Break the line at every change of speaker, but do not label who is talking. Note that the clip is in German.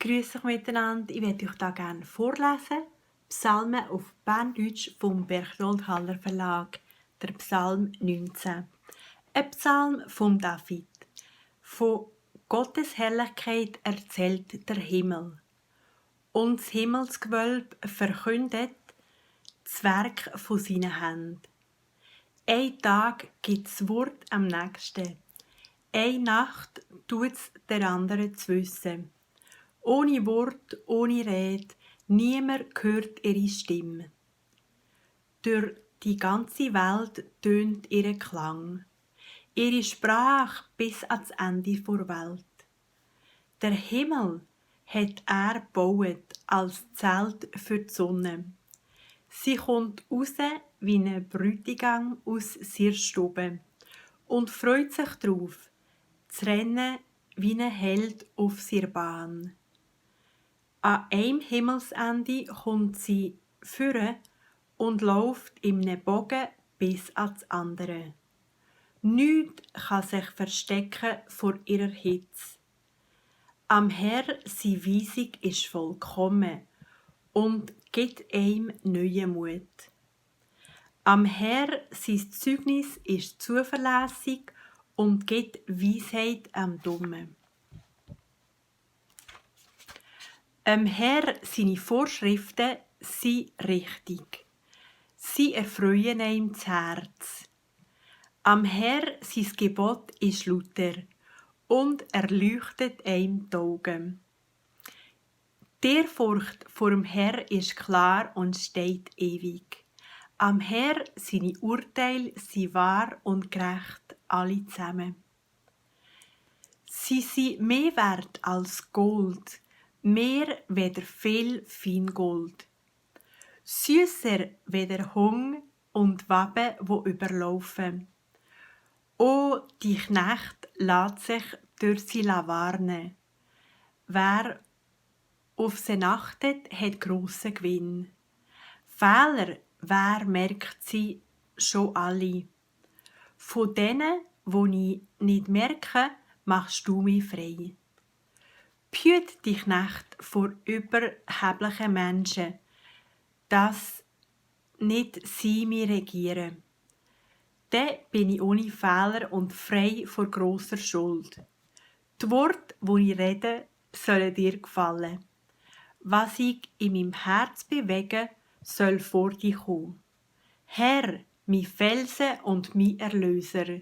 Grüß euch miteinander. Ich werde euch da gerne vorlesen. Psalmen auf Berndeutsch vom Berchtold Haller Verlag, der Psalm 19. Ein Psalm von David. Von Gottes Herrlichkeit erzählt der Himmel. Und das Himmelsgewölb verkündet das Werk von seinen Händen. Ein Tag gibt das Wort am nächsten. Eine Nacht tut's der andere zu wissen. Ohne Wort, ohne Rede, niemand hört ihre Stimme. Durch die ganze Welt tönt ihr Klang, ihre Sprache bis ans Ende der Welt. Der Himmel hat er gebaut als Zelt für die Sonne. Sie kommt raus wie ein Bräutigam aus seiner Stube und freut sich darauf, zu rennen wie ein Held auf seiner Bahn. An einem Himmelsende kommt sie führen und läuft in einem Bogen bis ans andere. Nichts kann sich verstecken vor ihrer Hitze. Am Herr seine Weisung ist vollkommen und gibt ihm neuen Mut. Am Herr sein Zeugnis ist zuverlässig und gibt Weisheit am Dummen. Herr, seine Vorschriften sind richtig. Sie erfreuen ihm das Herz. Am Herr sein Gebot ist lauter und erleuchtet ihm die Augen. Die Ehrfurcht vor dem Herr ist klar und steht ewig. Am Herr seine Urteile sind wahr und gerecht, alle zusammen. Sie sind mehr wert als Gold, mehr weder viel Feingold. Süsser weder Hung und Waben, wo überlaufen. O, die Knecht lässt sich durch sie warnen. Wer auf sie achtet, hat grossen Gewinn. Fehler, wer merkt sie schon alle? Von denen, die ich nicht merke, machst du mich frei. Behüte dich nicht vor überheblichen Menschen, dass nicht sie mich regieren. Dann bin ich ohne Fehler und frei vor grosser Schuld. Die Worte, die ich rede, sollen dir gefallen. Was ich in meinem Herz bewege, soll vor dir kommen. Herr, mein Felsen und mein Erlöser,